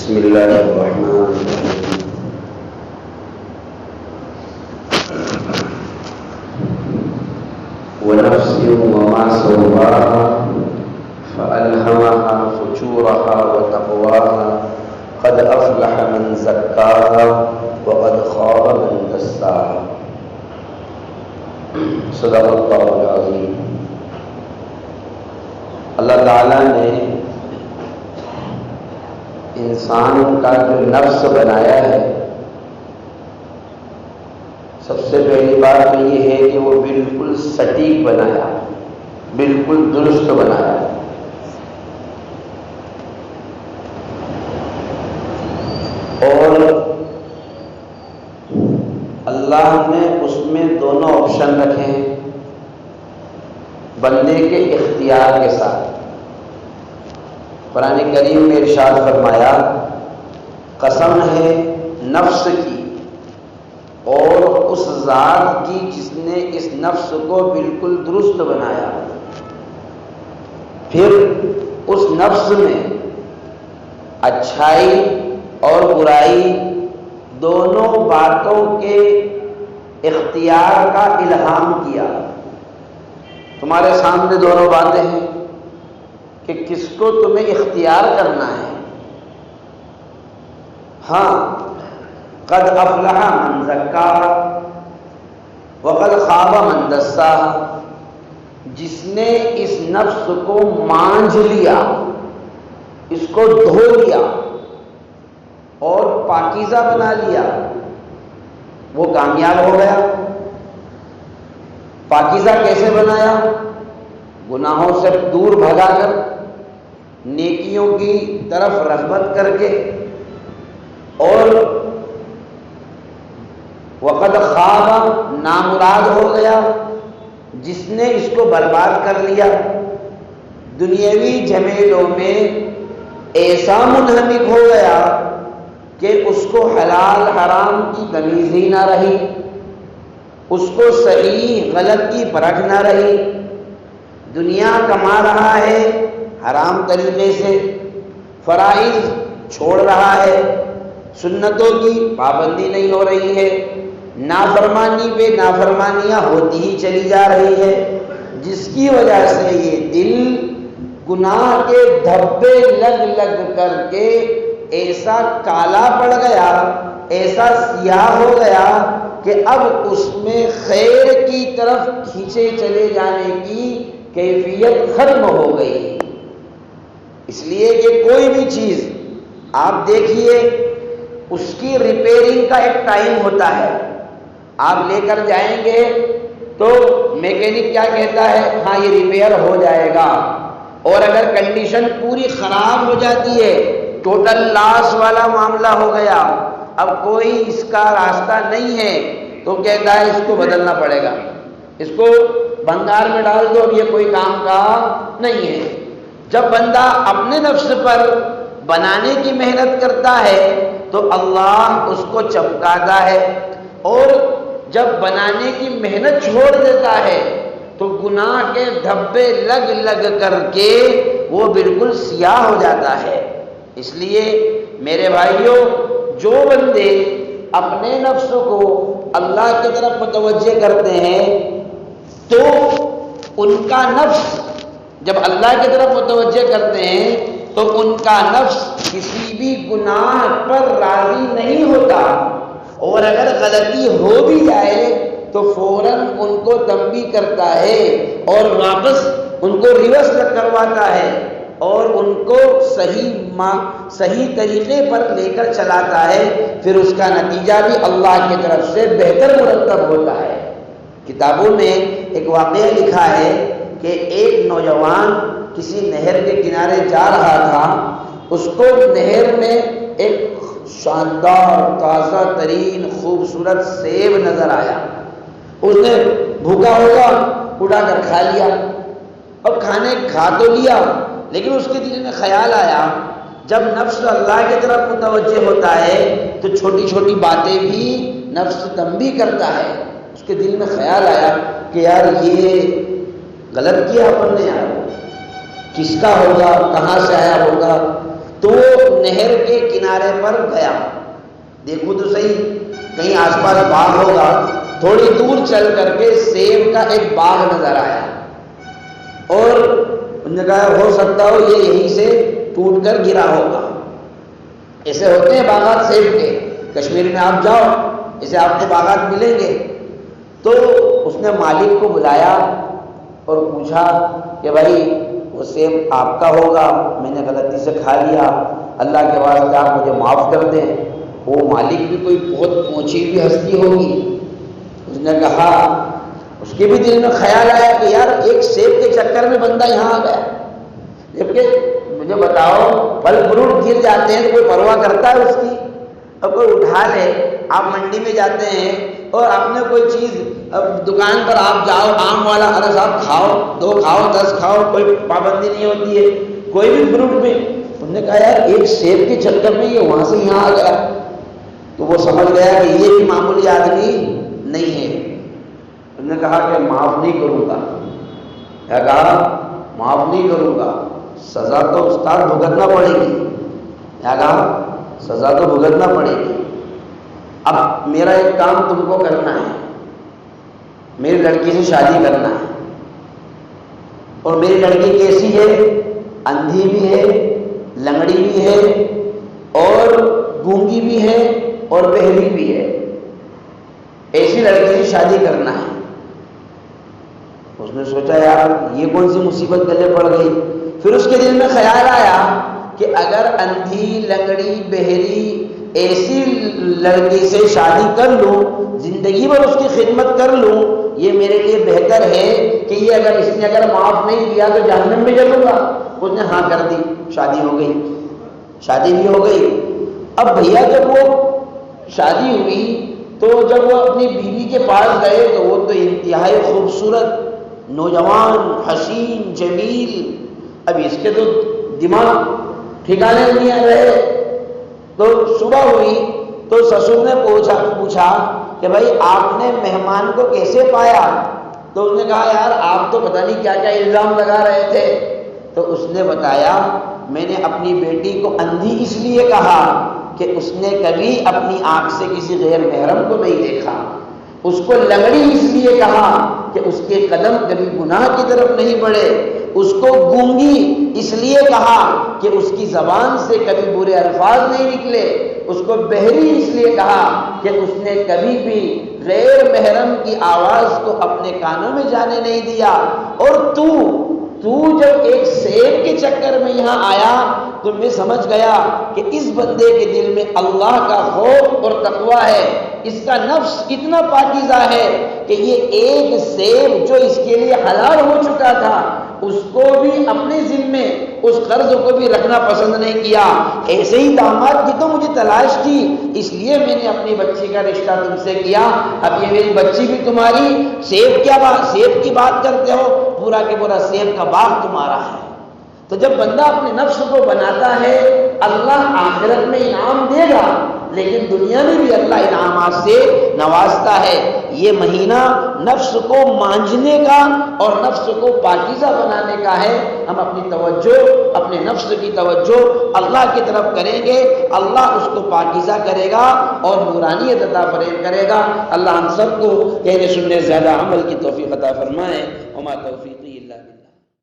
بسم اللہ الرحمن الرحیم ونفس وما سواها فألهمها فجورها وتقواها قد أفلح من زكاها وقد خاب من دساها صدق اللہ العظیم۔ اللہ تعالیٰ نے انسان کا جو نفس بنایا ہے، سب سے پہلی بات تو یہ ہے کہ وہ بالکل سٹیک بنایا، بالکل درست بنایا۔ اور اللہ نے اس میں دونوں آپشن رکھے ہیں بندے کے اختیار کے ساتھ۔ قرآن کریم میں ارشاد فرمایا، قسم ہے نفس کی اور اس ذات کی جس نے اس نفس کو بالکل درست بنایا، پھر اس نفس میں اچھائی اور برائی دونوں باتوں کے اختیار کا الہام کیا۔ تمہارے سامنے دونوں باتیں ہیں کہ کس کو تمہیں اختیار کرنا ہے۔ ہاں، قد افلح من زکاها وقد خاب من دساها، جس نے اس نفس کو مانجھ لیا، اس کو دھو لیا اور پاکیزہ بنا لیا، وہ کامیاب ہو گیا۔ پاکیزہ کیسے بنایا؟ گناہوں سے دور بھگا کر، نیکیوں کی طرف رغبت کر کے، اور وقد خاب نامراد ہو گیا جس نے اس کو برباد کر لیا، دنیاوی جھمیلوں میں ایسا منہمک ہو گیا کہ اس کو حلال حرام کی تمیز ہی نہ رہی، اس کو صحیح غلط کی پرکھ نہ رہی، دنیا کما رہا ہے حرام طریقے سے، فرائض چھوڑ رہا ہے، سنتوں کی پابندی نہیں ہو رہی ہے، نافرمانی پہ نافرمانیاں ہوتی ہی چلی جا رہی ہے، جس کی وجہ سے یہ دل گناہ کے دھبے لگ لگ کر کے ایسا کالا پڑ گیا، ایسا سیاہ ہو گیا کہ اب اس میں خیر کی طرف کھینچے چلے جانے کی کیفیت ختم ہو گئی۔ اس لیے کہ کوئی بھی چیز آپ دیکھیے، اس کی ریپیئرنگ کا ایک ٹائم ہوتا ہے۔ آپ لے کر جائیں گے تو میکینک کیا کہتا ہے؟ ہاں یہ ریپیئر ہو جائے گا، اور اگر کنڈیشن پوری خراب ہو جاتی ہے، ٹوٹل لاس والا معاملہ ہو گیا، اب کوئی اس کا راستہ نہیں ہے، تو کہتا ہے اس کو بدلنا پڑے گا، اس کو بھنگار میں ڈال دو، اب یہ کوئی کام کا نہیں ہے۔ جب بندہ اپنے نفس پر بنانے کی محنت کرتا ہے تو اللہ اس کو چمکاتا ہے، اور جب بنانے کی محنت چھوڑ دیتا ہے تو گناہ کے دھبے لگ لگ کر کے وہ بالکل سیاہ ہو جاتا ہے۔ اس لیے میرے بھائیوں، جو بندے اپنے نفس کو اللہ کی طرف متوجہ کرتے ہیں تو ان کا نفس جب اللہ کی طرف متوجہ کرتے ہیں تو ان کا نفس کسی بھی گناہ پر راضی نہیں ہوتا، اور اگر غلطی ہو بھی جائے تو فوراً ان کو تنبیہ کرتا ہے اور واپس ان کو ریورس کرواتا ہے، اور ان کو صحیح طریقے پر لے کر چلاتا ہے، پھر اس کا نتیجہ بھی اللہ کی طرف سے بہتر مرتب ہوتا ہے۔ کتابوں میں ایک واقعہ لکھا ہے کہ ایک نوجوان کسی نہر کے کنارے جا رہا تھا، اس کو نہر میں ایک شاندار تازہ ترین خوبصورت سیب نظر آیا۔ اس نے بھوکا ہوگا اٹھا کر کھا لیا، اور کھا تو لیا، لیکن اس کے دل میں خیال آیا، جب نفس اللہ کی طرف متوجہ ہوتا ہے تو چھوٹی چھوٹی باتیں بھی نفس تنبیہ کرتا ہے۔ اس کے دل میں خیال آیا کہ یار یہ غلط کیا اپن نے، یار کس کا ہوگا، کہاں سے آیا ہوگا، تو وہ نہر کے کنارے پر گیا، دیکھو تو صحیح کہیں آس پاس باغ ہوگا، تھوڑی دور چل کر کے سیب کا ایک باغ نظر آیا، اور انہوں نے کہا ہو سکتا ہو یہ یہیں سے ٹوٹ کر گرا ہوگا، ایسے ہوتے ہیں باغات سیب کے، کشمیر میں آپ جاؤ اسے آپ کو باغات ملیں گے۔ تو اس نے مالک کو بلایا اور پوچھا کہ بھائی وہ سیب آپ کا ہوگا، میں نے غلطی سے کھا لیا، اللہ کے واسطے آپ مجھے معاف کر دیں۔ وہ مالک بھی کوئی بہت پہنچی ہوئی ہستی ہوگی، اس نے کہا، اس کے بھی دل میں خیال آیا کہ یار ایک سیب کے چکر میں بندہ یہاں آ گیا، جبکہ مجھے بتاؤ پھل فروٹ گر جاتے ہیں تو کوئی پرواہ کرتا ہے اس کی؟ اب کوئی اٹھا لے، آپ منڈی میں جاتے ہیں اور آپ نے کوئی چیز، دکان پر آپ جاؤ، آم والا، ارے صاحب کھاؤ، 2 کھاؤ 10 کھاؤ، کوئی پابندی نہیں ہوتی ہے کوئی بھی فروٹ میں۔ انہوں نے کہا یار ایک سیب کے چکر میں یہ وہاں سے یہاں آ گیا، تو وہ سمجھ گیا کہ یہ بھی معمولی آدمی نہیں ہے۔ انہوں نے کہا کہ معاف نہیں کروں گا، کیا کہا؟ معاف نہیں کروں گا، سزا تو استاد بھگتنا پڑے گی، کیا کہا؟ سزا تو بھگتنا پڑے گی۔ اب میرا ایک کام تم کو کرنا ہے، میری لڑکی سے شادی کرنا ہے، اور میری لڑکی کیسی ہے؟ اندھی بھی ہے، لنگڑی بھی ہے، اور گونگی بھی ہے، اور بہری بھی ہے، ایسی لڑکی سے شادی کرنا ہے۔ اس نے سوچا یار یہ کون سی مصیبت گلے پڑ گئی؟ پھر اس کے دل میں خیال آیا کہ اگر اندھی لنگڑی بہری ایسی لڑکی سے شادی کر لوں، زندگی بھر اس کی خدمت کر لوں، یہ میرے لیے بہتر ہے کہ یہ اگر اس نے اگر معاف نہیں کیا تو جہنم میں جلوں گا۔ اس نے ہاں کر دی، شادی ہو گئی، شادی بھی ہو گئی۔ اب بھیا جب وہ شادی ہوئی تو جب وہ اپنی بیوی کے پاس گئے تو وہ تو انتہائی خوبصورت نوجوان، حسین، جمیل، اب اس کے تو دماغ ٹھکانے نہیں آ رہے۔ تو صبح ہوئی تو سسر نے پوچھا کہ بھائی آپ نے مہمان کو کیسے پایا؟ تو اس نے کہا یار آپ تو پتہ نہیں کیا کیا الزام لگا رہے تھے۔ تو اس نے بتایا میں نے اپنی بیٹی کو اندھی اس لیے کہا کہ اس نے کبھی اپنی آنکھ سے کسی غیر محرم کو نہیں دیکھا، اس کو لنگڑی اس لیے کہا کہ اس کے قدم کبھی گناہ کی طرف نہیں بڑھے، اس کو گونگی اس لیے کہا کہ اس کی زبان سے کبھی برے الفاظ نہیں نکلے، اس کو بہری اس لیے کہا کہ اس نے کبھی بھی غیر محرم کی آواز کو اپنے کانوں میں جانے نہیں دیا۔ اور تو جب ایک سیب کے چکر میں یہاں آیا تو میں سمجھ گیا کہ اس بندے کے دل میں اللہ کا خوف اور تقوی ہے، اس کا نفس اتنا پاکیزہ ہے کہ یہ ایک سیب جو اس کے لیے حلال ہو چکا تھا اس کو بھی اپنے ذمے، اس قرض کو بھی رکھنا پسند نہیں کیا۔ ایسے ہی داماد کی تو مجھے تلاش تھی، اس لیے میں نے اپنی بچی کا رشتہ تم سے کیا، اب یہ میری بچی بھی تمہاری، سیب کی بات کرتے ہو، پورا کے پورا سیب کا باغ تمہارا ہے۔ تو جب بندہ اپنے نفس کو بناتا ہے اللہ آخرت میں انعام دے گا، لیکن دنیا میں بھی اللہ انعامات سے نوازتا ہے۔ یہ مہینہ نفس کو مانجنے کا اور نفس کو پاکیزہ بنانے کا ہے۔ ہم اپنی توجہ، اپنے نفس کی توجہ اللہ کی طرف کریں گے، اللہ اس کو پاکیزہ کرے گا اور نورانیت عطا فریب کرے گا۔ اللہ ہم سب کو کہنے سننے زیادہ عمل کی توفیق عطا فرمائے۔ وما توفیق